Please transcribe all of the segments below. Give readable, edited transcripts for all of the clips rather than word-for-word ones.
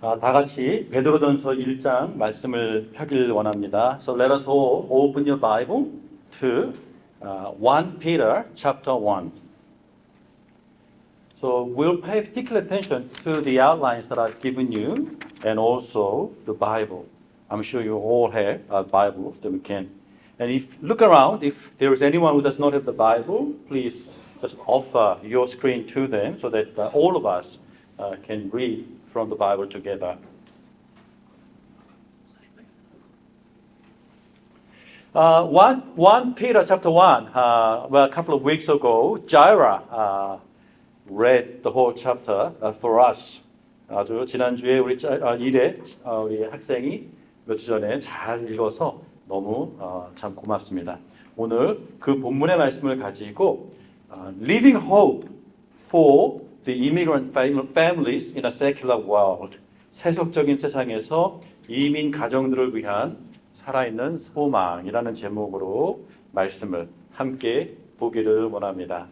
다 같이 베드로전서 1장 말씀을 펴길 원합니다. So let us all open your Bible to 1 Peter chapter 1. So we'll pay particular attention to the outlines that I've given you and also the Bible. I'm sure you all have a Bible that we can. And if look around, if there is anyone who does not have the Bible, please just offer your screen to them so that all of us can read from the Bible together. 1 Peter chapter 1, well, a couple of weeks ago, Jaira read the whole chapter for us. 아주 지난주에 우리 우리 학생이 몇 주 전에 잘 읽어서 너무 참 고맙습니다. 오늘 그 본문의 말씀을 가지고 Living Hope for the Immigrant Families in a Secular World, 세속적인 세상에서 이민 가정들을 위한 살아있는 소망이라는 제목으로 말씀을 함께 보기를 원합니다.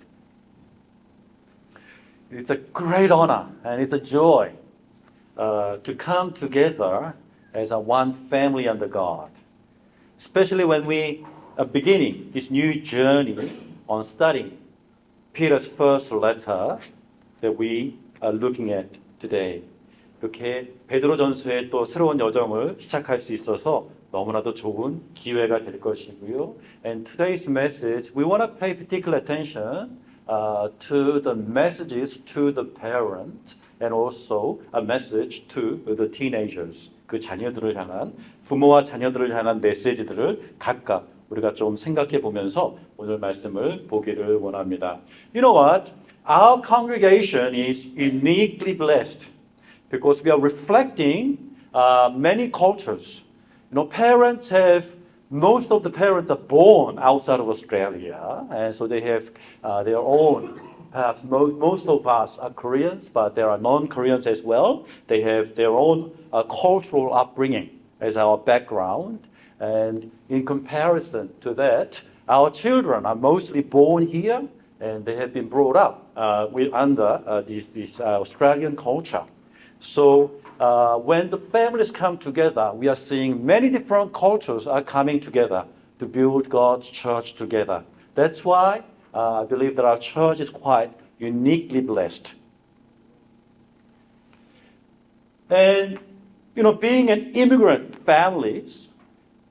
It's a great honor and it's a joy to come together as a one family under God, especially when we are beginning this new journey on studying Peter's first letter that we are looking at today. 이렇게 베드로전서의 또 새로운 여정을 시작할 수 있어서 너무나도 좋은 기회가 될 것이고요. And today's message, we want to pay particular attention to the messages to the parents and also a message to the teenagers. 그 자녀들을 향한 부모와 자녀들을 향한 메시지들을 각각 우리가 좀 생각해 보면서 오늘 말씀을 보기를 원합니다. You know what? Our congregation is uniquely blessed because we are reflecting many cultures. You know, parents have most of the parents are born outside of Australia, and so they have their own. Perhaps most of us are Koreans, but there are non-Koreans as well. They have their own cultural upbringing as our background, and in comparison to that, our children are mostly born here, and they have been brought up under this Australian culture. So when the families come together, we are seeing many different cultures are coming together to build God's church together. That's why I believe that our church is quite uniquely blessed. And, you know, being an immigrant families,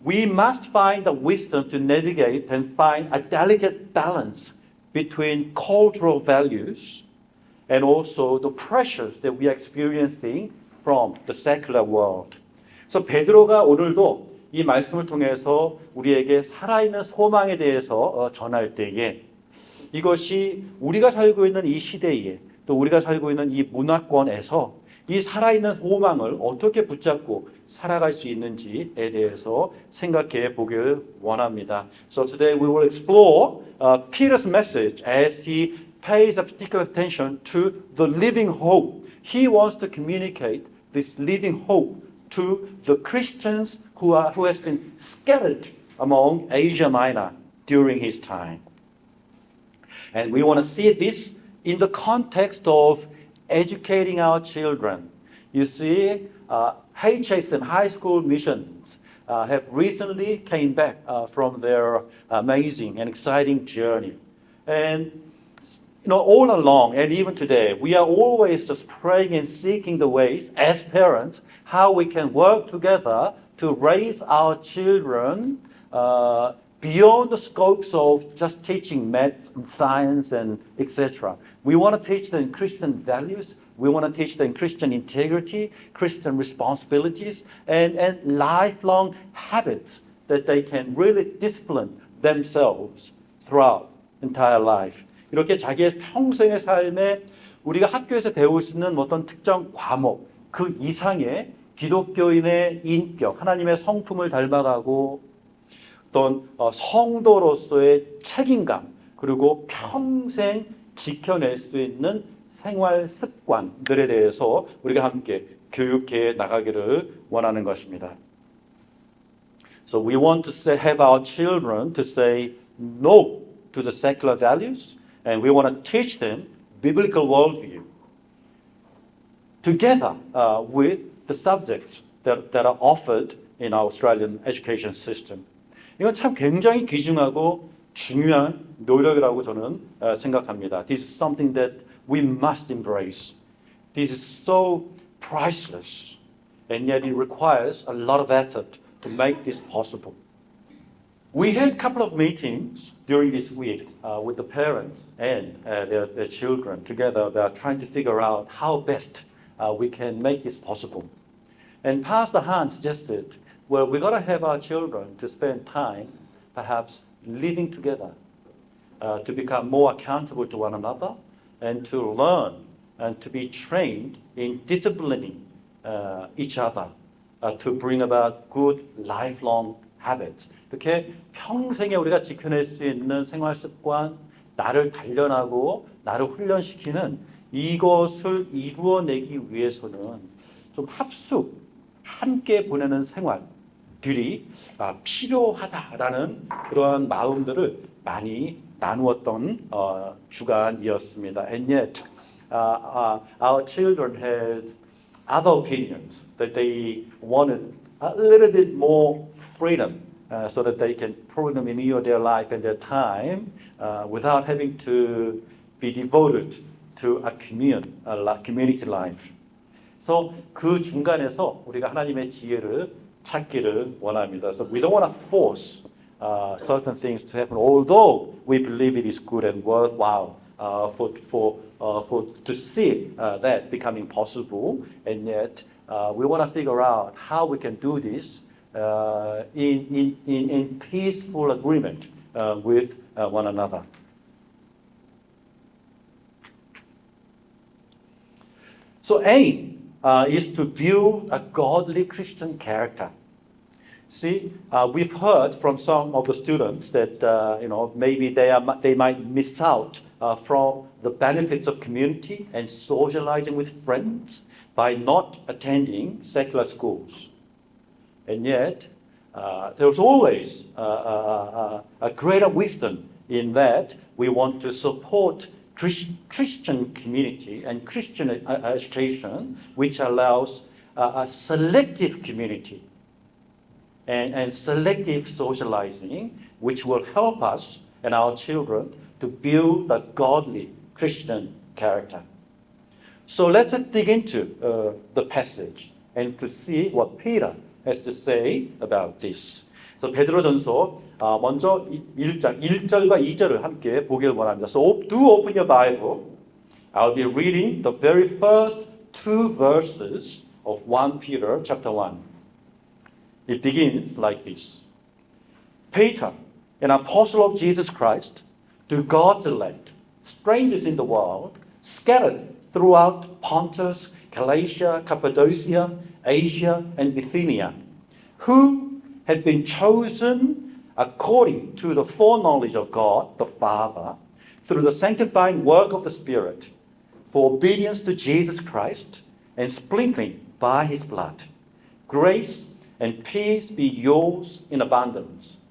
we must find the wisdom to navigate and find a delicate balance between cultural values and also the pressures that we are experiencing from the secular world. 그래서 베드로가 오늘도 이 말씀을 통해서 우리에게 살아있는 소망에 대해서 전할 때에 이것이 우리가 살고 있는 이 시대에 또 우리가 살고 있는 이 문화권에서 이 살아있는 소망을 어떻게 붙잡고 살아갈 수 있는지에 대해서 생각해 보길 원합니다. So today we will explore Peter's message as he pays a particular attention to the living hope. He wants to communicate this living hope to the Christians who has been scattered among Asia Minor during his time. And we want to see this in the context of educating our children. You see, HSM, High School Missions, have recently came back from their amazing and exciting journey. And you know, all along and even today, we are always just praying and seeking the ways as parents how we can work together to raise our children beyond the scopes of just teaching maths and science and etc. We want to teach them Christian values. We want to teach them Christian integrity, Christian responsibilities, and lifelong habits that they can really discipline themselves throughout entire life. 이렇게 자기의 평생의 삶에 우리가 학교에서 배울 수 있는 어떤 특정 과목, 그 이상의 기독교인의 인격, 하나님의 성품을 닮아가고 어떤 성도로서의 책임감, 그리고 평생 지켜낼 수 있는 생활 습관들에 대해서 우리가 함께 교육해 나가기를 원하는 것입니다. So we want to have our children to say no to the secular values. And we want to teach them biblical worldview together with the subjects that are offered in our Australian education system. 이건 참 굉장히 귀중하고 중요한 노력이라고 저는 생각합니다. This is something that we must embrace. This is so priceless, and yet it requires a lot of effort to make this possible. We had a couple of meetings during this week with the parents and their children together about trying to figure out how best we can make this possible. And Pastor Hans suggested, well, we've got to have our children to spend time perhaps living together, to become more accountable to one another, and to learn and to be trained in disciplining each other to bring about good lifelong habits. 이렇게 평생에 우리가 지켜낼 수 있는 생활 습관, 나를 단련하고 나를 훈련시키는 이것을 이루어내기 위해서는 좀 함께 보내는 생활들이 필요하다라는 그러한 마음들을 많이 나누었던 주간이었습니다. And yet, our children had other opinions that they wanted a little bit more freedom so that they can maneuver their life and their time without having to be devoted to a community life. So 그 중간에서 우리가 하나님의 지혜를 찾기를 원합니다. So we don't want to force certain things to happen, although we believe it is good and worthwhile to see that becoming possible, and yet we want to figure out how we can do this in peaceful agreement with one another. So aim is to build a godly Christian character. See, we've heard from some of the students that maybe they might miss out from the benefits of community and socializing with friends by not attending secular schools. And yet, there's always a greater wisdom in that we want to support Christian community and Christian education, which allows a selective community and selective socializing, which will help us and our children to build a godly Christian character. So let's dig into the passage and to see what Peter has to say about this. So 베드로전서 먼저 1장 1절과 2절을 함께 보기를 원합니다. So do open your Bible. I'll be reading the very first two verses of 1 Peter chapter 1. It begins like this. Peter, an apostle of Jesus Christ, to God's elect, strangers in the world, scattered throughout Pontus, Galatia, Cappadocia, Asia, and Bithynia, who had been chosen according to the foreknowledge of God the Father, through the sanctifying work of the Spirit, for obedience to Jesus Christ and sprinkling by his blood. Grace and peace be yours in abundance.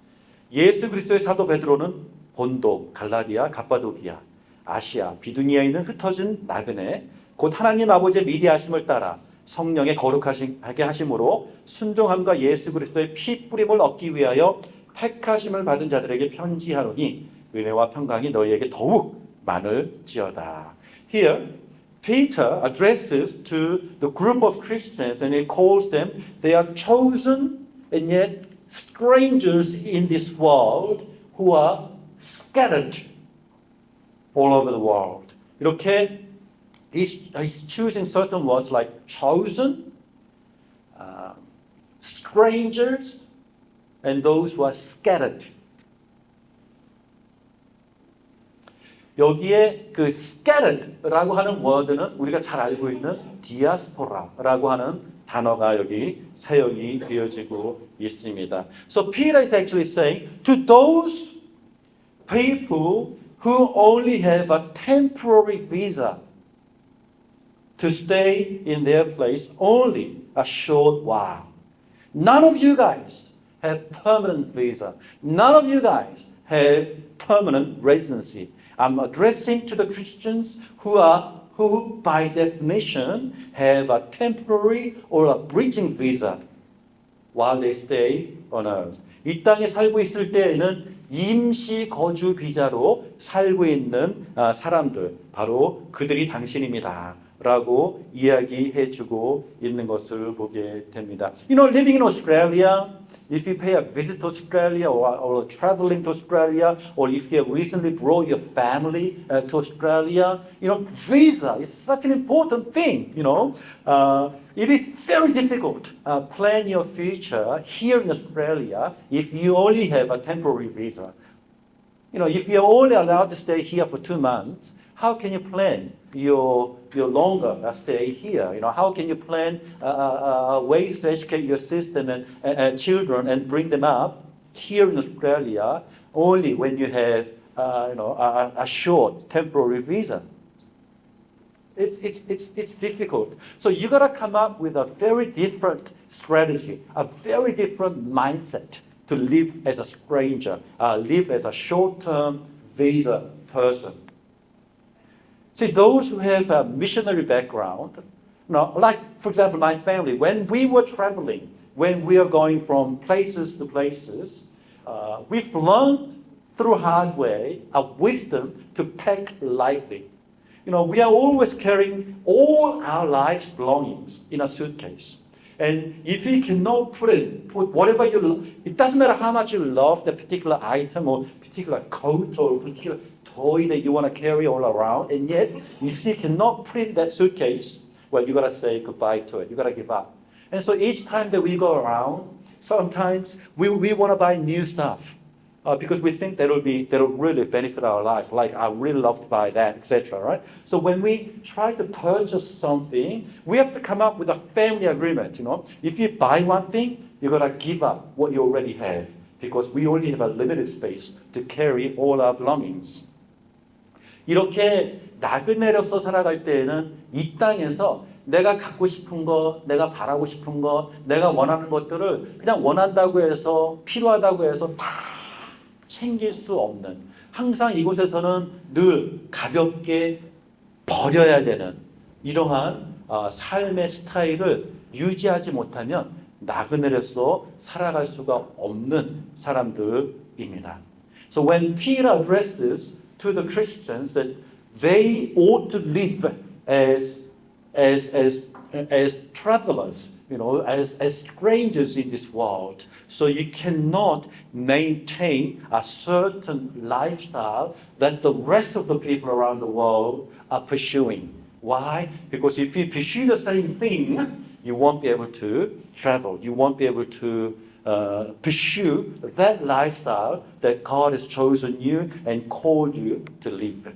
예수 그리스도의 사도 베드로는 본도, 갈라디아, 갑바도기아, 아시아, 비두니아에 있는 흩어진 나그네, 곧 하나님 아버지의 미리하심을 따라 성령의 거룩하게 하심으로 순종함과 예수 그리스도의 피 뿌림을 얻기 위하여 택하심을 받은 자들에게 편지하노니 은혜와 평강이 너희에게 더욱 많을지어다. Here, Peter addresses to the group of Christians and he calls them, they are chosen and yet strangers in this world who are scattered all over the world. 이렇게 he's choosing certain words like chosen, strangers, and those who are scattered. 여기에 그 scattered라고 하는 워드는 우리가 잘 알고 있는 diaspora라고 하는 단어가 여기 사용이 되어지고 있습니다. So Peter is actually saying to those people who only have a temporary visa to stay in their place only a short while. None of you guys have permanent visa. None of you guys have permanent residency. I'm addressing to the Christians who who by definition have a temporary or a bridging visa while they stay on earth. 이 땅에 살고 있을 때에는 임시 거주 비자로 살고 있는 사람들, 바로 그들이 당신입니다. 라고 이야기해주고 있는 것을 보게 됩니다. You know, living in Australia, if you pay a visit to Australia or traveling to Australia, or if you have recently brought your family to Australia, you know, visa is such an important thing, you know. It is very difficult to plan your future here in Australia if you only have a temporary visa. You know, if you're only allowed to stay here for 2 months, how can you plan your longer stay here? You know, how can you plan ways to educate your sister and children and bring them up here in Australia only when you have a short temporary visa? It's difficult. So you got to come up with a very different strategy, a very different mindset to live as a stranger, live as a short-term visa person. See, those who have a missionary background, like, for example, my family, when we were traveling, when we are going from places to places, we've learned through hard way a wisdom to pack lightly. You know, we are always carrying all our life's belongings in a suitcase. And if you cannot put whatever you love, it doesn't matter how much you love the particular item or particular coat or particular toy that you want to carry all around, and yet if you cannot put it in that suitcase, well, you got to say goodbye to it. You got to give up. And so each time that we go around, sometimes we want to buy new stuff because we think that'll really benefit our life. Like, I really love to buy that, etc. Right? So when we try to purchase something, we have to come up with a family agreement. You know, if you buy one thing, you got to give up what you already have because we only have a limited space to carry all our belongings. 이렇게 나그네로서 살아갈 때에는 이 땅에서 내가 갖고 싶은 거, 내가 바라고 싶은 거, 내가 원하는 것들을 그냥 원한다고 해서 필요하다고 해서 다 챙길 수 없는, 항상 이곳에서는 늘 가볍게 버려야 되는 이러한 삶의 스타일을 유지하지 못하면 나그네로서 살아갈 수가 없는 사람들입니다. So when Peter addresses to the Christians that they ought to live as travelers, you know, as strangers in this world. So you cannot maintain a certain lifestyle that the rest of the people around the world are pursuing. Why? Because if you pursue the same thing, you won't be able to travel. You won't be able to pursue that lifestyle that God has chosen you and called you to live.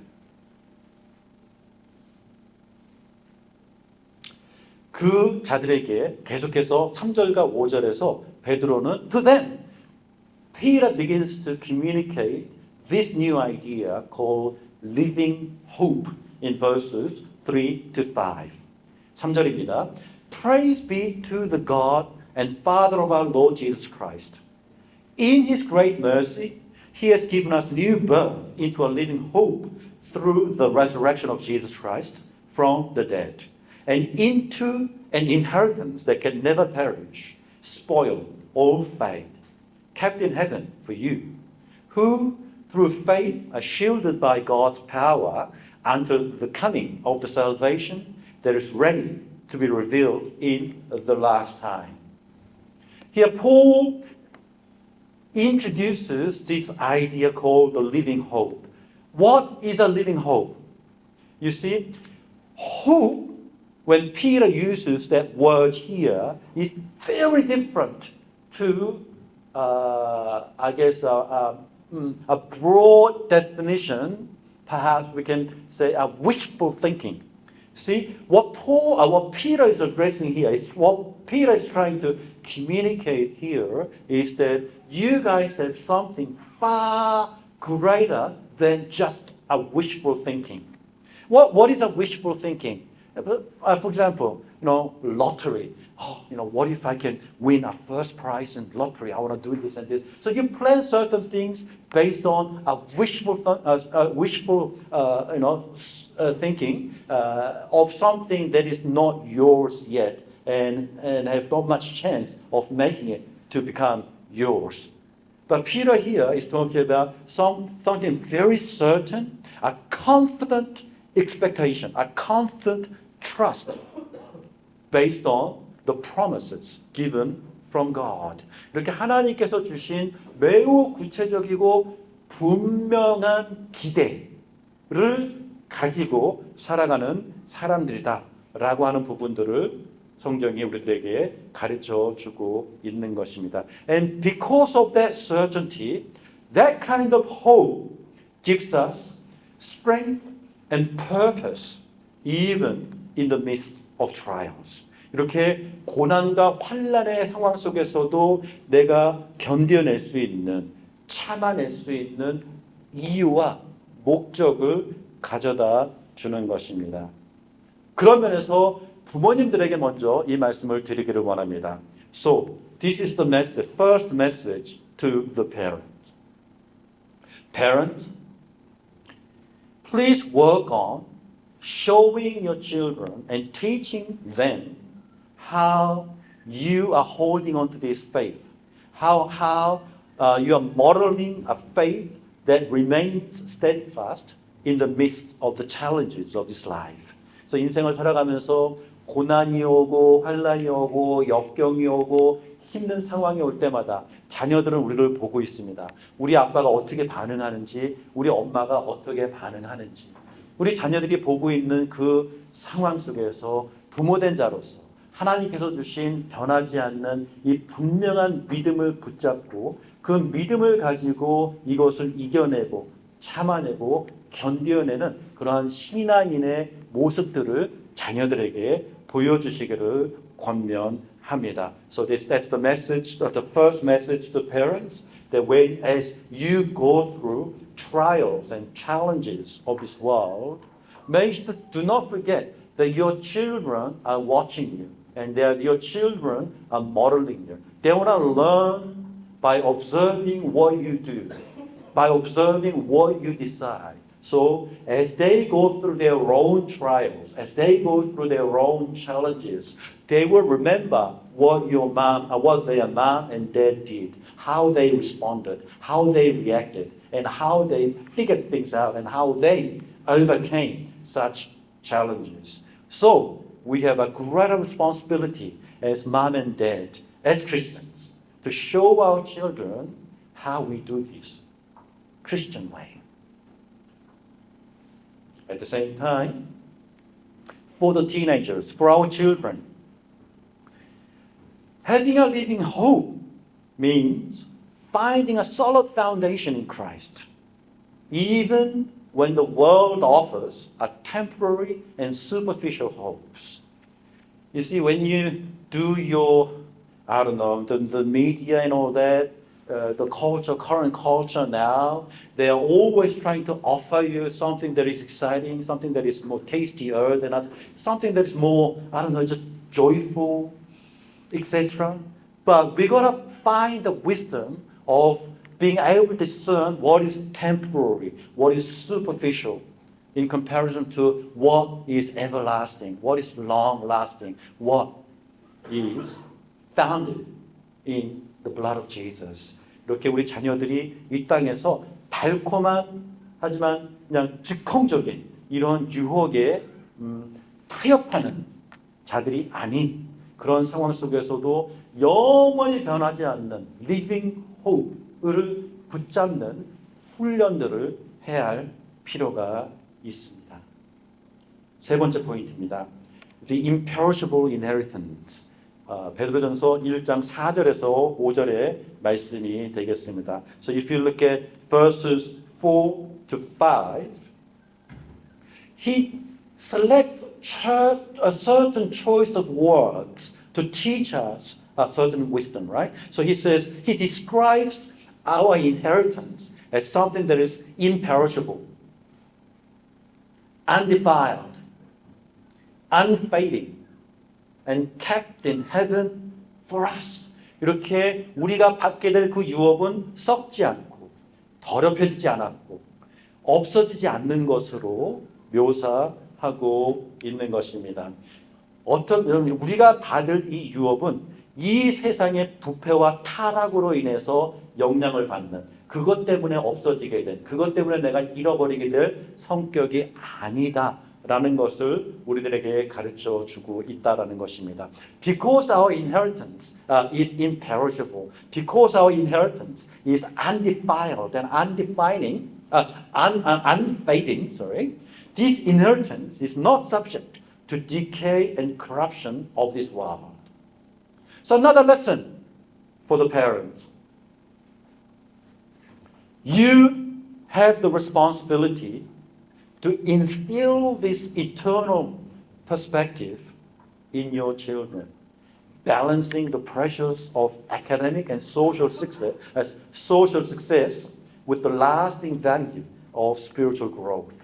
그 자들에게 계속해서 3절과 5절에서 베드로는 to them, Peter begins to communicate this new idea called living hope in verses 3 to 5. 3절입니다. Praise be to the God and Father of our Lord Jesus Christ. In His great mercy, He has given us new birth into a living hope through the resurrection of Jesus Christ from the dead, and into an inheritance that can never perish, spoil, or fade, kept in heaven for you, who through faith are shielded by God's power until the coming of the salvation that is ready to be revealed in the last time. Here, Paul introduces this idea called the living hope. What is a living hope? You see, hope, when Peter uses that word here, is very different to, a broad definition. Perhaps we can say a wishful thinking. See, what Peter is addressing here is what Peter is trying to communicate here is that you guys have something far greater than just a wishful thinking. What is a wishful thinking? For example, lottery. Oh, what if I can win a first prize in lottery? I want to do this and this. So you plan certain things based on a wishful thinking of something that is not yours yet, and have not much chance of making it to become yours. But Peter here is talking about something very certain, a confident expectation, a confident trust based on the promises given from God. 이렇게 하나님께서 주신 매우 구체적이고 분명한 기대를 가지고 살아가는 사람들이다라고 하는 부분들을 성경이 우리들에게 가르쳐 주고 있는 것입니다. And because of that certainty, that kind of hope gives us strength and purpose even in the midst of trials. 이렇게 고난과 환난의 상황 속에서도 내가 견뎌낼 수 있는, 참아낼 수 있는 이유와 목적을 가져다 주는 것입니다. 그런 면에서 부모님들에게 먼저 이 말씀을 드리기를 원합니다. So, this is the message, first message to the parents. Parents, please work on showing your children and teaching them how you are holding on to this faith, how you are modeling a faith that remains steadfast in the midst of the challenges of this life. 그래서 인생을 살아가면서 고난이 오고 환난이 오고 역경이 오고 힘든 상황이 올 때마다 자녀들은 우리를 보고 있습니다. 우리 아빠가 어떻게 반응하는지, 우리 엄마가 어떻게 반응하는지, 우리 자녀들이 보고 있는 그 상황 속에서 부모된 자로서 하나님께서 주신 변하지 않는 이 분명한 믿음을 붙잡고 그 믿음을 가지고 이것을 이겨내고 참아내고 견뎌내는 그러한 신앙인의 모습들을 자녀들에게 보여주시기를 권면합니다. So that's the message, the first message to parents, that when as you go through trials and challenges of this world, do not forget that your children are watching you and that your children are modeling you. They want to learn by observing what you do, by observing what you decide. So as they go through their own trials, as they go through their own challenges, they will remember what their mom and dad did, how they responded, how they reacted, and how they figured things out, and how they overcame such challenges. So we have a greater responsibility as mom and dad, as Christians, to show our children how we do this Christian way. At the same time, for the teenagers, for our children, having a living hope means finding a solid foundation in Christ, even when the world offers a temporary and superficial hopes. You see, when you do your, the media and all that, the culture, current culture now, they are always trying to offer you something that is exciting, something that is more tastier than something that is more, just joyful, etc. But we got to find the wisdom of being able to discern what is temporary, what is superficial, in comparison to what is everlasting, what is long-lasting, what is founded in the blood of Jesus. 이렇게 우리 자녀들이 이 땅에서 달콤한 하지만 그냥 즉흥적인 이런 유혹에 타협하는 자들이 아닌 그런 상황 속에서도 영원히 변하지 않는 living hope를 붙잡는 훈련들을 해야 할 필요가 있습니다. 세 번째 포인트입니다. The imperishable inheritance. 베드로전서 1장 4절에서 5절의 말씀이 되겠습니다. So if you look at verses 4 to 5, he selects a certain choice of words to teach us a certain wisdom, right? So he says, he describes our inheritance as something that is imperishable, undefiled, unfading, and kept in heaven for us. 이렇게 우리가 받게 될 그 유업은 썩지 않고 더럽혀지지 않았고 없어지지 않는 것으로 묘사하고 있는 것입니다. 우리가 받을 이 유업은 이 세상의 부패와 타락으로 인해서 영향을 받는, 그것 때문에 없어지게 된, 그것 때문에 내가 잃어버리게 될 성격이 아니다라는 것을 우리들에게 가르쳐 주고 있다라는 것입니다. Because our inheritance is imperishable, because our inheritance is undefiled and unfading, this inheritance is not subject to decay and corruption of this world. So another lesson for the parents. You have the responsibility to instill this eternal perspective in your children, balancing the pressures of academic and social success with the lasting value of spiritual growth.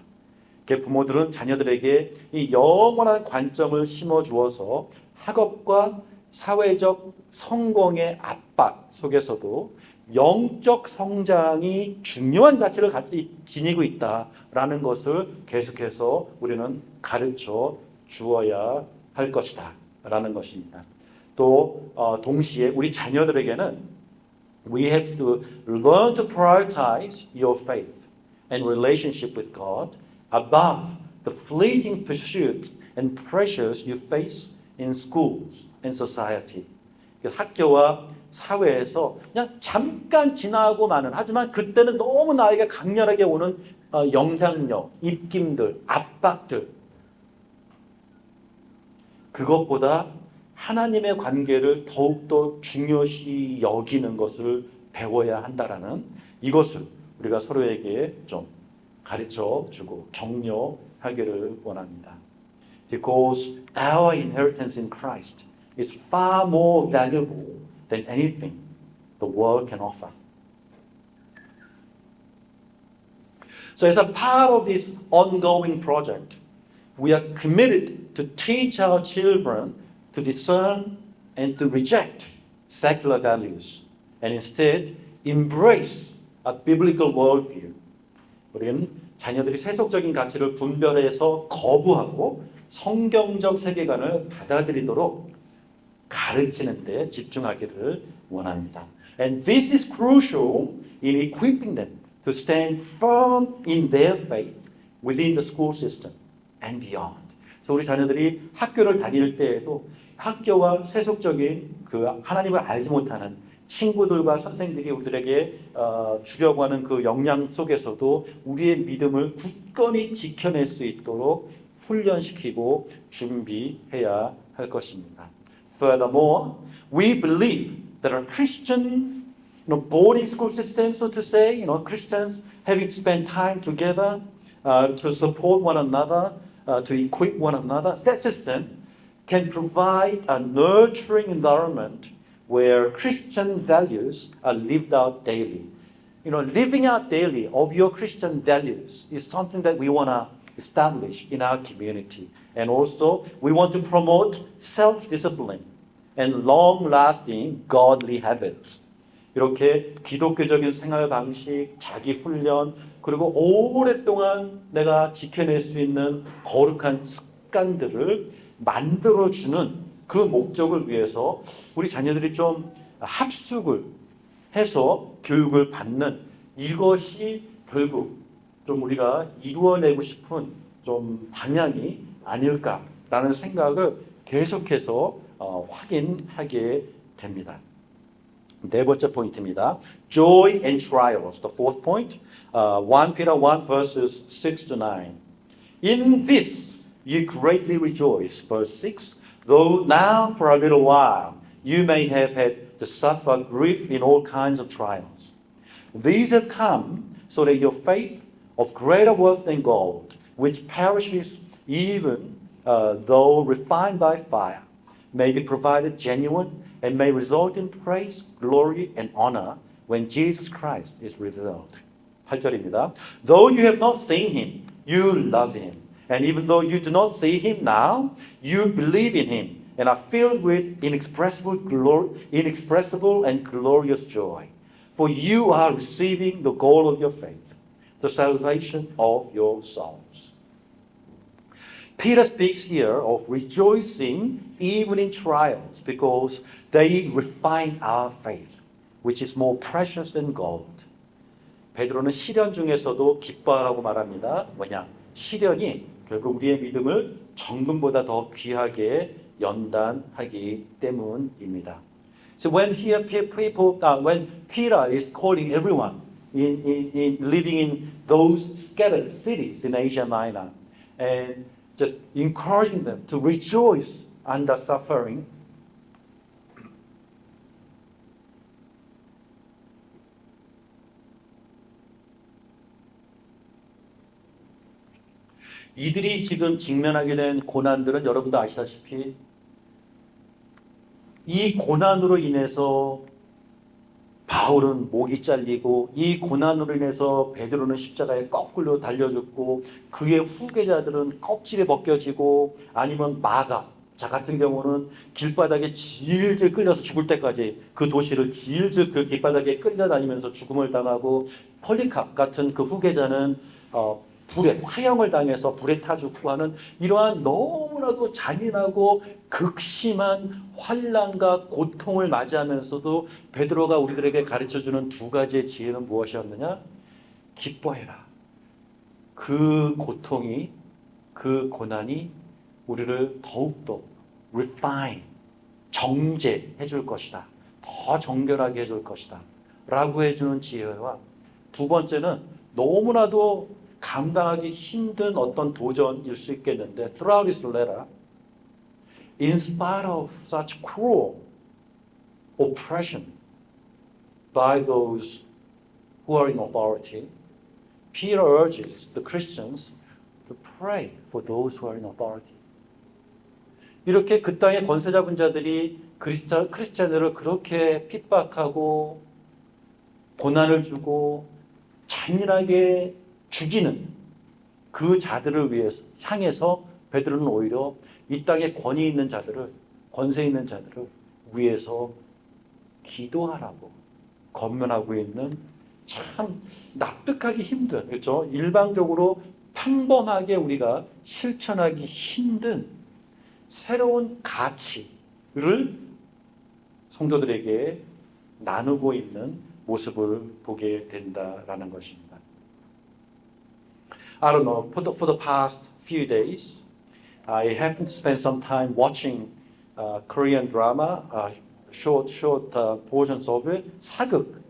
부모들은 자녀들에게 이 영원한 관점을 심어주어서 학업과 사회적 성공의 압박 속에서도 영적 성장이 중요한 가치를 지니고 있다라는 것을 계속해서 우리는 가르쳐 주어야 할 것이다 라는 것입니다. 또 동시에 우리 자녀들에게는 we have to learn to prioritize your faith and relationship with God above the fleeting pursuits and pressures you face in schools and society. 학교와 사회에서 그냥 잠깐 지나고 마는, 하지만 그때는 너무 나에게 강렬하게 오는 영향력, 입김들, 압박들, 그것보다 하나님의 관계를 더욱더 중요시 여기는 것을 배워야 한다라는 이것을 우리가 서로에게 좀 가르쳐 주고 격려하기를 원합니다. Because our inheritance in Christ is far more valuable than anything the world can offer. So as a part of this ongoing project, we are committed to teach our children to discern and to reject secular values and instead embrace a biblical worldview. 우리는 자녀들이 세속적인 가치를 분별해서 거부하고 성경적 세계관을 받아들이도록 가르치는 데 집중하기를 원합니다. And this is crucial in equipping them to stand firm in their faith within the school system and beyond. 그래서 우리 자녀들이 학교를 다닐 때에도 학교와 세속적인 그 하나님을 알지 못하는 친구들과 선생들이 우리들에게 주려고 하는 그 역량 속에서도 우리의 믿음을 굳건히 지켜낼 수 있도록 훈련시키고 준비해야 할 것입니다. Furthermore, we believe that a Christian boarding school system, so to say, Christians having spent time together to support one another, to equip one another, that system can provide a nurturing environment where Christian values are lived out daily. Living out daily of your Christian values is something that we want to establish in our community. And also, we want to promote self-discipline and long-lasting godly habits. 이렇게 기독교적인 생활 방식, 자기 훈련, 그리고 오랫동안 내가 지켜낼 수 있는 거룩한 습관들을 만들어주는 그 목적을 위해서 우리 자녀들이 좀 합숙을 해서 교육을 받는 이것이 결국 좀 우리가 이루어내고 싶은 좀 방향이 아닐까라는 생각을 계속해서 확인하게 됩니다. 네 번째 포인트입니다. Joy and trials. The fourth point. 1 Peter 1 verses 6 to 9. In this you greatly rejoice. Verse 6. Though now for a little while you may have had to suffer grief in all kinds of trials. These have come so that your faith of greater worth than gold, which perishes even though refined by fire, may be provided genuine and may result in praise, glory, and honor when Jesus Christ is revealed. 8절입니다. Though you have not seen him, you love him. And even though you do not see him now, you believe in him and are filled with inexpressible and glorious joy. For you are receiving the goal of your faith, the salvation of your souls. Peter speaks here of rejoicing even in trials because they refine our faith, which is more precious than gold. 베드로는 시련 중에서도 기뻐하라고 말합니다. 뭐냐? 시련이 결국 우리의 믿음을 정금보다 더 귀하게 연단하기 때문입니다. So when Peter is calling everyone in living in those scattered cities in Asia Minor and just encouraging them to rejoice under suffering, 이들이 지금 직면하게 된 고난들은 여러분도 아시다시피 이 고난으로 인해서 바울은 목이 잘리고 이 고난으로 인해서 베드로는 십자가에 거꾸로 달려 죽고 그의 후계자들은 껍질이 벗겨지고 아니면 마가 자 같은 경우는 길바닥에 질질 끌려서 죽을 때까지 그 도시를 질질 그 길바닥에 끌려다니면서 죽음을 당하고 폴리캅 같은 그 후계자는 불에 화형을 당해서 불에 타 죽고 하는 이러한 너무나도 잔인하고 극심한 환난과 고통을 맞이하면서도 베드로가 우리들에게 가르쳐주는 두 가지의 지혜는 무엇이었느냐? 기뻐해라. 그 고통이 그 고난이 우리를 더욱더 refine, 정제해 줄 것이다. 더 정결하게 해줄 것이다. 라고 해주는 지혜와 두 번째는 너무나도 감당하기 힘든 어떤 도전일 수 있겠는데 throughout his letter, in spite of such cruel oppression by those who are in authority, Peter urges the Christians to pray for those who are in authority. 이렇게 그 땅의 권세 잡은 자들이 크리스찬들을 그렇게 핍박하고 고난을 주고 잔인하게 죽이는 그 자들을 위해서 향해서 베드로는 오히려 이 땅에 권위 있는 자들을 권세 있는 자들을 위해서 기도하라고 권면하고 있는 참 납득하기 힘든 그렇죠? 일방적으로 평범하게 우리가 실천하기 힘든 새로운 가치를 성도들에게 나누고 있는 모습을 보게 된다라는 것입니다. I don't know, for the past few days, I happened to spend some time watching Korean drama, short portions of it, 사극,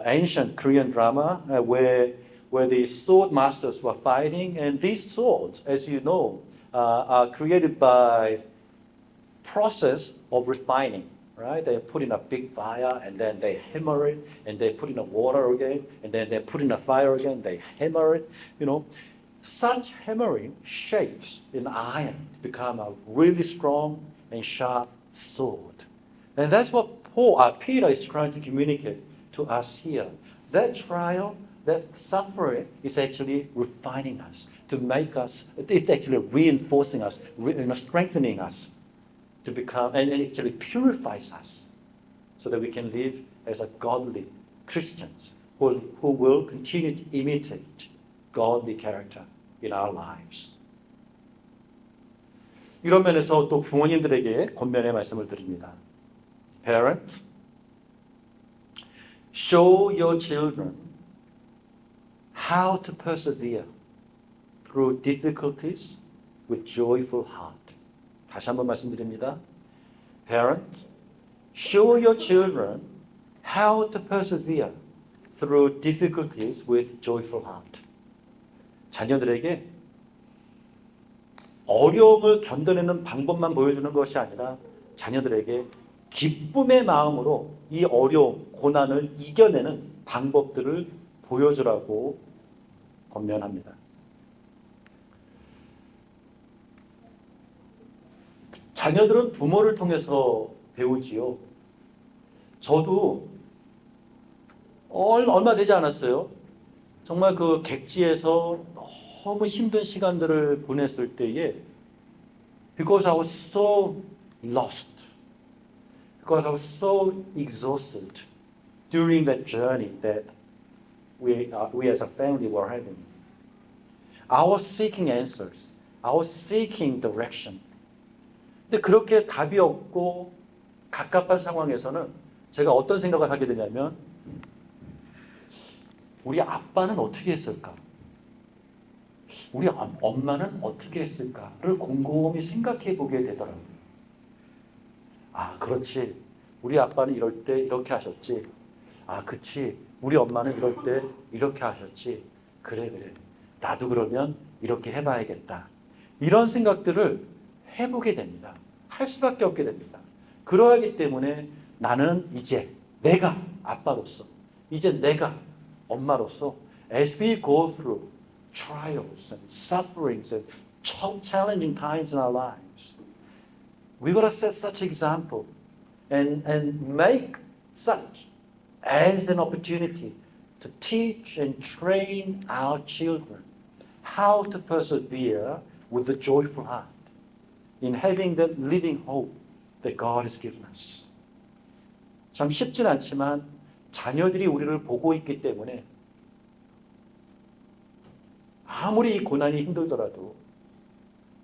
ancient Korean drama, where the sword masters were fighting, and these swords, as you know, are created by process of refining. Right? They put in a big fire and then they hammer it, and they put in a water again, and then they put in a fire again, they hammer it, you know. Such hammering shapes in iron to become a really strong and sharp sword. And that's what Peter is trying to communicate to us here. That trial, that suffering is actually refining us, to make us, it's actually reinforcing us, strengthening us to become, and it actually purifies us so that we can live as a godly Christians who will continue to imitate godly character in our lives. 이런 면에서 또 부모님들에게 권면의 말씀을 드립니다. Parents, show your children how to persevere through difficulties with joyful heart. 다시 한번 말씀드립니다. Parents, show your children how to persevere through difficulties with joyful heart. 자녀들에게 어려움을 견뎌내는 방법만 보여주는 것이 아니라 자녀들에게 기쁨의 마음으로 이 어려움, 고난을 이겨내는 방법들을 보여주라고 권면합니다. 자녀들은 부모를 통해서 배우지요. 저도 얼마 되지 않았어요. 정말 그 객지에서 너무 힘든 시간들을 보냈을 때에 because I was so lost because I was so exhausted during that journey that we as a family were having. I was seeking answers. I was seeking direction. 근데 그렇게 답이 없고 갑갑한 상황에서는 제가 어떤 생각을 하게 되냐면 우리 아빠는 어떻게 했을까? 우리 엄마는 어떻게 했을까를 곰곰이 생각해 보게 되더라고요. 아, 그렇지. 우리 아빠는 이럴 때 이렇게 하셨지. 아, 그치. 우리 엄마는 이럴 때 이렇게 하셨지. 그래. 나도 그러면 이렇게 해봐야겠다. 이런 생각들을 해보게 됩니다. 할 수밖에 없게 됩니다. 그러하기 때문에 나는 이제 내가 아빠로서, 이제 내가 엄마로서 as we go through trials and sufferings and challenging times in our lives, we got to set such example and make such as an opportunity to teach and train our children how to persevere with a joyful heart in having the living hope that God has given us. 참 쉽진 않지만 자녀들이 우리를 보고 있기 때문에 아무리 이 고난이 힘들더라도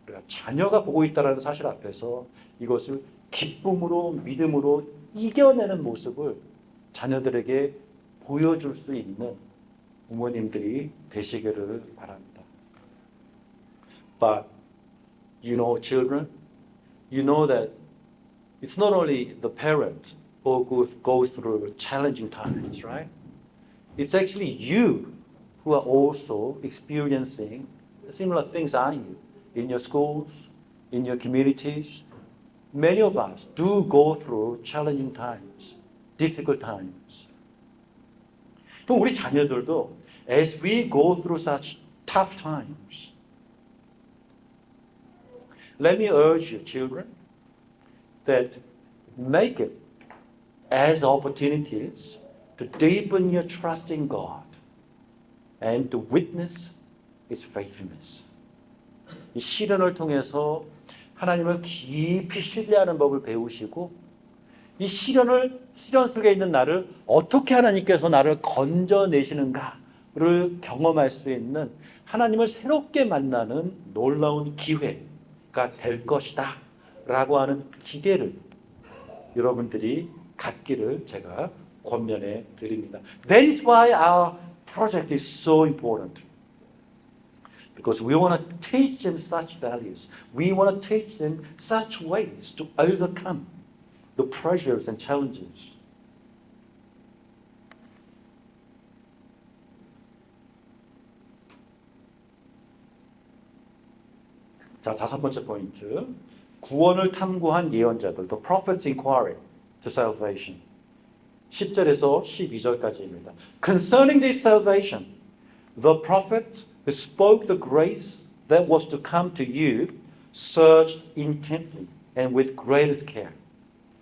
우리가 자녀가 보고 있다는 사실 앞에서 이것을 기쁨으로 믿음으로 이겨내는 모습을 자녀들에게 보여줄 수 있는 부모님들이 되시기를 바랍니다. But you know, children, you know that it's not only the parents who go through challenging times, right? It's actually you who are also experiencing similar things, aren't you? In your schools, in your communities. Many of us do go through challenging times, difficult times. 그럼 우리 자녀들도 as we go through such tough times, let me urge you, children, that make it as opportunities to deepen your trust in God and to witness His faithfulness. 이 시련을 통해서 하나님을 깊이 신뢰하는 법을 배우시고 이 시련 속에 있는 나를 어떻게 하나님께서 나를 건져내시는가를 경험할 수 있는 하나님을 새롭게 만나는 놀라운 기회가 될 것이다 라고 하는 기대를 여러분들이 갖기를 제가 권면해 드립니다. That is why our project is so important. Because we want to teach them such values. We want to teach them such ways to overcome the pressures and challenges. 자, 다섯 번째 포인트. 구원을 탐구한 예언자들, the prophets inquiry to salvation. 10절에서 12절까지입니다. Concerning this salvation, the prophets who spoke the grace that was to come to you searched intently and with greatest care,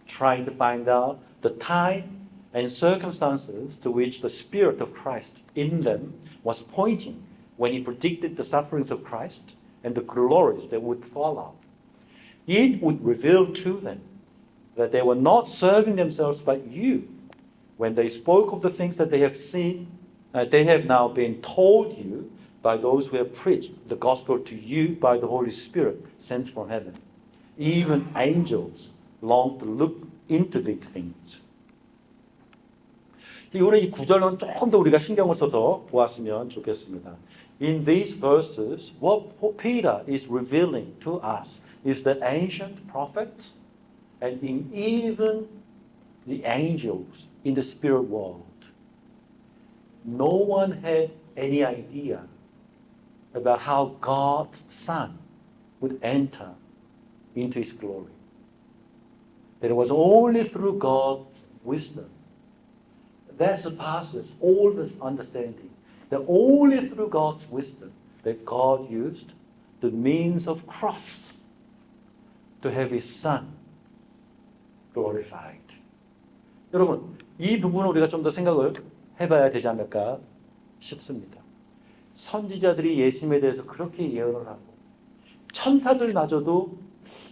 trying to find out the time and circumstances to which the Spirit of Christ in them was pointing when he predicted the sufferings of Christ and the glories that would follow. It would reveal to them that they were not serving themselves but you when they spoke of the things that they have seen, they have now been told you by those who have preached the gospel to you by the Holy Spirit sent from heaven. Even angels long to look into these things. 오늘 이 구절은 조금 더 우리가 신경을 써서 보았으면 좋겠습니다. In these verses, what Peter is revealing to us is that ancient prophets and even the angels in the spirit world, no one had any idea about how God's Son would enter into His glory. That it was only through God's wisdom that surpasses all this understanding. That only through God's wisdom that God used the means of cross to have His Son glorified. 여러분, 이 부분을 우리가 좀 더 생각을 해봐야 되지 않을까 싶습니다. 선지자들이 예수님에 대해서 그렇게 예언을 하고 천사들마저도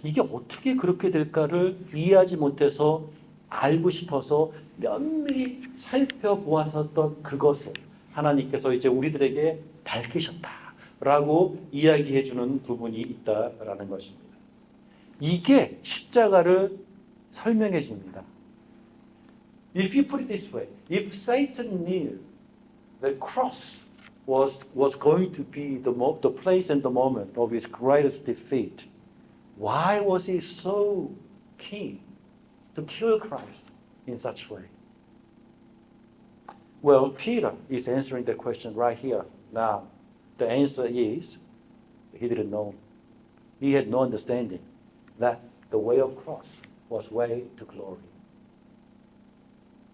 이게 어떻게 그렇게 될까를 이해하지 못해서 알고 싶어서 면밀히 살펴보았었던 그것을 하나님께서 이제 우리들에게 밝히셨다라고 이야기해 주는 부분이 있다라는 것입니다. 이게 십자가를 설명해 줍니다. If you put it this way, if Satan knew the cross was going to be the place and the moment of his greatest defeat, why was he so keen to kill Christ in such way? Well, Peter is answering the question right here now. The answer is he didn't know. He had no understanding that the way of cross was way to glory.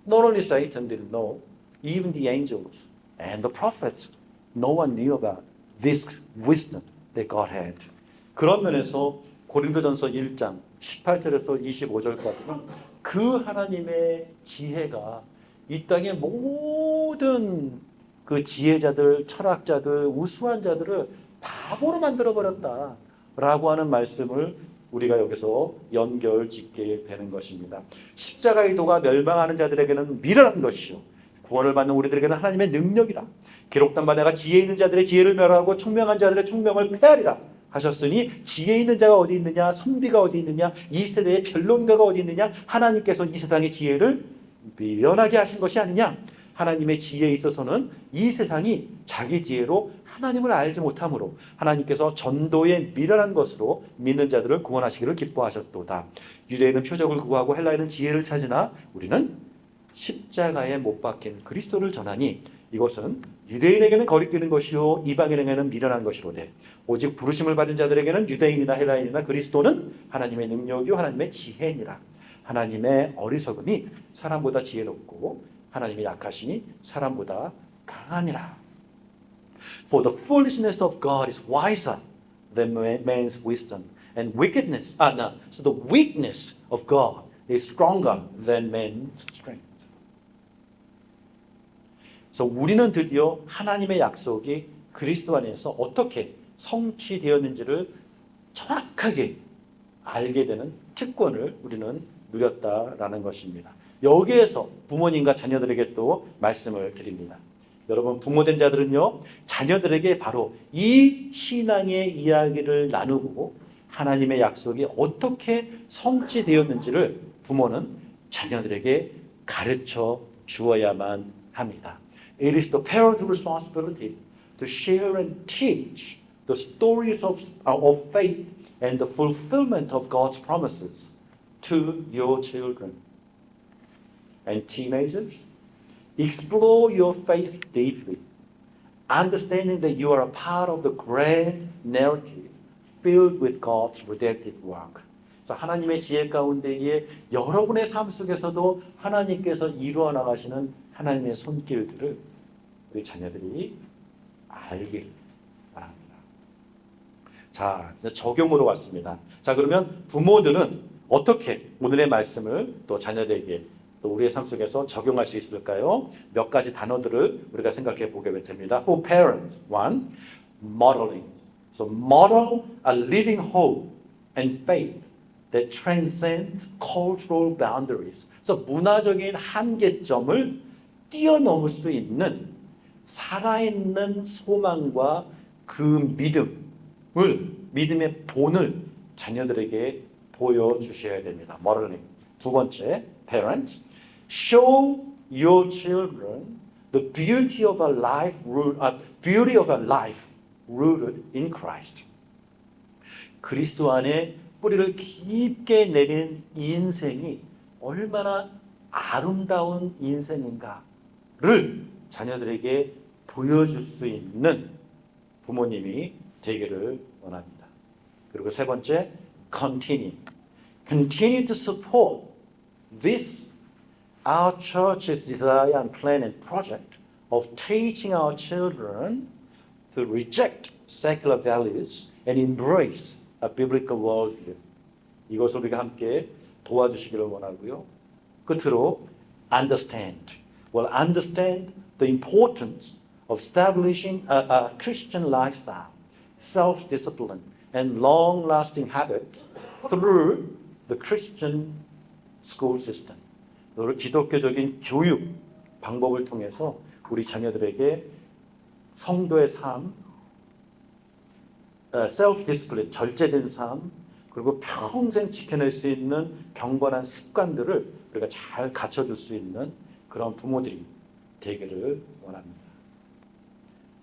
Not only Satan didn't know, even the angels and the prophets, no one knew about this wisdom that God had. 그런 면에서 고린도전서 1장 18절에서 25절까지는 그 하나님의 지혜가 이 땅의 모든 그 지혜자들, 철학자들, 우수한 자들을 바보로 만들어버렸다라고 하는 말씀을 우리가 여기서 연결짓게 되는 것입니다. 십자가의 도가 멸망하는 자들에게는 미련한 것이요 구원을 받는 우리들에게는 하나님의 능력이라. 기록된 바 내가 지혜 있는 자들의 지혜를 멸하고 총명한 자들의 총명을 폐하리라 하셨으니 지혜 있는 자가 어디 있느냐, 선비가 어디 있느냐, 이 세대의 변론가가 어디 있느냐, 하나님께서 이 세상의 지혜를 미련하게 하신 것이 아니냐. 하나님의 지혜에 있어서는 이 세상이 자기 지혜로 하나님을 알지 못함으로 하나님께서 전도에 미련한 것으로 믿는 자들을 구원하시기를 기뻐하셨도다. 유대인은 표적을 구하고 헬라인은 지혜를 찾으나 우리는 십자가에 못 박힌 그리스도를 전하니 이것은 유대인에게는 거리끼는 것이요 이방인에게는 미련한 것이로되 오직 부르심을 받은 자들에게는 유대인이나 헬라인이나 그리스도는 하나님의 능력이요 하나님의 지혜니라. 하나님의 어리석음이 사람보다 지혜롭고 하나님의 약하시니 사람보다 강하니라. For the foolishness of God is wiser than man's wisdom, and so the weakness of God is stronger than man's strength. 그래서 우리는 드디어 하나님의 약속이 그리스도 안에서 어떻게 성취되었는지를 정확하게 알게 되는 특권을 우리는 누렸다라는 것입니다. 여기에서 부모님과 자녀들에게 또 말씀을 드립니다. 여러분 부모된 자들은요 자녀들에게 바로 이 신앙의 이야기를 나누고 하나님의 약속이 어떻게 성취되었는지를 부모는 자녀들에게 가르쳐 주어야만 합니다. It is the parent's responsibility to share and teach the stories of faith and the fulfillment of God's promises to your children. And teenagers, explore your faith deeply, understanding that you are a part of the grand narrative filled with God's redemptive work. 하나님의 지혜 가운데에 여러분의 삶 속에서도 하나님께서 이루어 나가시는 하나님의 손길들을 우리 자녀들이 알길 바랍니다. 자, 이제 적용으로 왔습니다. 자, 그러면 부모들은 어떻게 오늘의 말씀을 또 자녀들에게 또 우리의 삶 속에서 적용할 수 있을까요? 몇 가지 단어들을 우리가 생각해 보게 됩니다. For parents, one, modeling. So model a living hope and faith that transcends cultural boundaries. 그래서 문화적인 한계점을 뛰어넘을 수 있는 살아있는 소망과 그 믿음의 본을 자녀들에게 보여주셔야 됩니다. modeling. 두 번째, parents, show your children the beauty of a life rooted in Christ. 그리스도 안에 뿌리를 깊게 내린 인생이 얼마나 아름다운 인생인가를 자녀들에게 보여줄 수 있는 부모님이 되기를 원합니다. 그리고 세 번째, continue to support this, our church's desire and plan and project of teaching our children to reject secular values and embrace a biblical worldview. 이것을 우리가 함께 도와주시기를 원하고요. 끝으로 understand the importance of establishing a Christian lifestyle, self-discipline, and long-lasting habits through the Christian school system. 기독교적인 교육 방법을 통해서 우리 자녀들에게 성도의 삶, self-discipline, 절제된 삶, 그리고 평생 지켜낼 수 있는 경건한 습관들을 우리가 잘 갖춰줄 수 있는 그런 부모들이 되기를 원합니다.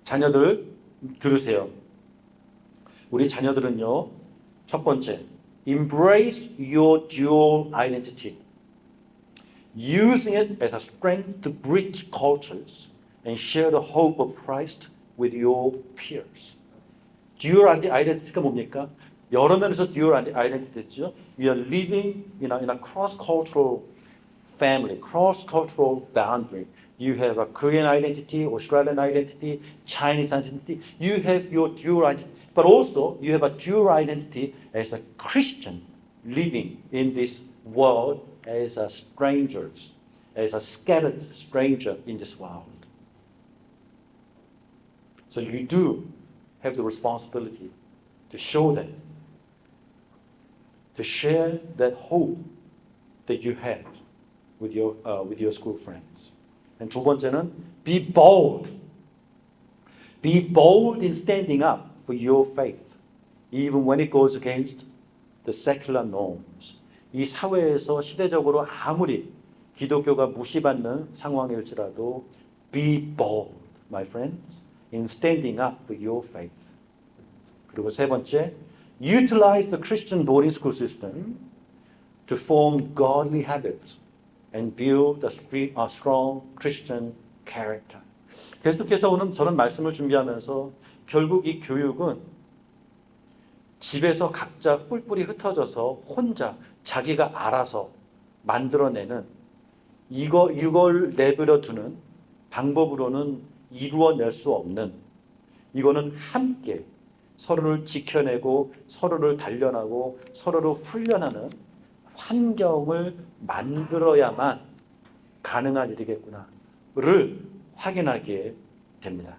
자녀들 들으세요. 우리 자녀들은요, 첫 번째, embrace your dual identity, using it as a strength to bridge cultures and share the hope of Christ with your peers. dual identity가 뭡니까? 여러 면에서 dual identity죠. We are living in a cross-cultural family, cross-cultural boundary. You have a Korean identity, Australian identity, Chinese identity. You have your dual identity. But also, you have a dual identity as a Christian living in this world as a strangers, as a scattered stranger in this world. So you do have the responsibility to show them, to share that hope that you have with your school friends. And 두 번째는 be bold. Be bold in standing up for your faith, even when it goes against the secular norms. 이 사회에서 시대적으로 아무리 기독교가 무시받는 상황일지라도 be bold, my friends, in standing up for your faith. 그리고 세 번째, utilize the Christian boarding school system to form godly habits and build a strong Christian character. 계속해서 오늘 저는 말씀을 준비하면서 결국 이 교육은 집에서 각자 뿔뿔이 흩어져서 혼자 자기가 알아서 만들어내는 이걸 내버려 두는 방법으로는 이루어낼 수 없는, 이거는 함께 서로를 지켜내고 서로를 단련하고 서로를 훈련하는 환경을 만들어야만 가능한 일이겠구나를 확인하게 됩니다.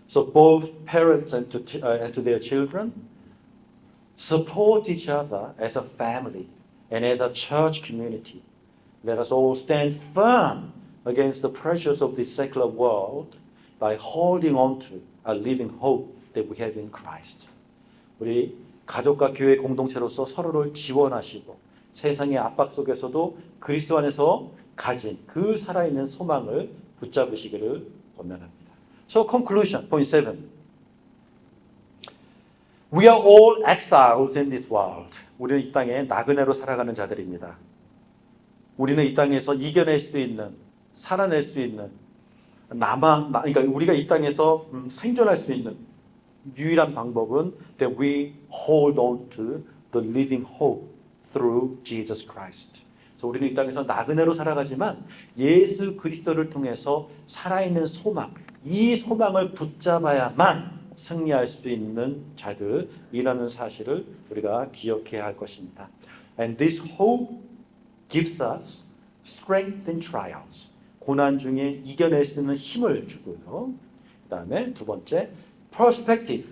So both parents and to their children support each other as a family and as a church community. Let us all stand firm against the pressures of this secular world by holding on to a living hope that we have in Christ. 우리 가족과 교회 공동체로서 서로를 지원하시고 세상의 압박 속에서도 그리스도 안에서 가진 그 살아있는 소망을 붙잡으시기를 권면합니다. So conclusion, point 7. We are all exiles in this world. 우리는 이 땅에 나그네로 살아가는 자들입니다. 우리는 이 땅에서 이겨낼 수 있는, 살아낼 수 있는, 그러니까 우리가 이 땅에서 생존할 수 있는 유일한 방법은 that we hold on to the living hope through Jesus Christ. 그래서 우리는 이 땅에서 나그네로 살아가지만 예수 그리스도를 통해서 살아있는 소망, 이 소망을 붙잡아야만 승리할 수 있는 자들이라는 사실을 우리가 기억해야 할 것입니다. And this hope gives us strength in trials. 고난 중에 이겨낼 수 있는 힘을 주고요. 그 다음에 두 번째, perspective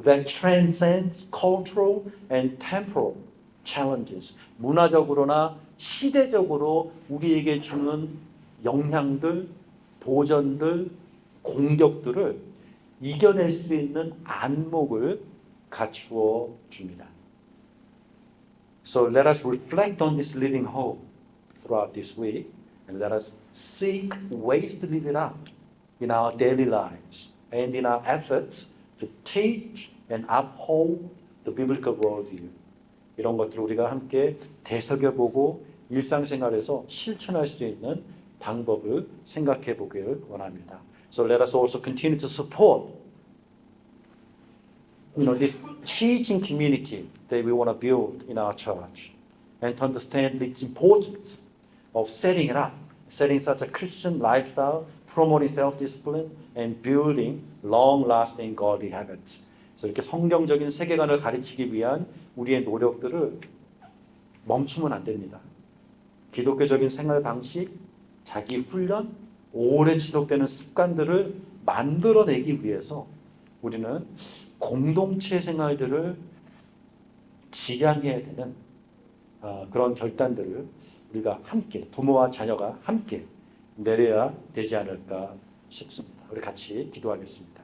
that transcends cultural and temporal challenges. 문화적으로나 시대적으로 우리에게 주는 영향들, 도전들, 공격들을 이겨낼 수 있는 안목을 갖추어 줍니다. So let us reflect on this living hope throughout this week and let us seek ways to live it out in our daily lives and in our efforts to teach and uphold the biblical worldview. 이런 것들을 우리가 함께 되새겨보고 일상생활에서 실천할 수 있는 방법을 생각해 보기를 원합니다. So let us also continue to support this teaching community that we want to build in our church and to understand its importance of setting it up, setting such a Christian lifestyle, promoting self-discipline and building long-lasting godly habits. 그래서 이렇게 성경적인 세계관을 가르치기 위한 우리의 노력들을 멈추면 안 됩니다. 기독교적인 생활 방식, 자기 훈련, 오래 지속되는 습관들을 만들어내기 위해서 우리는 공동체 생활들을 지향해야 되는 그런 결단들을 우리가 함께 부모와 자녀가 함께 내려야 되지 않을까 싶습니다. 우리 같이 기도하겠습니다.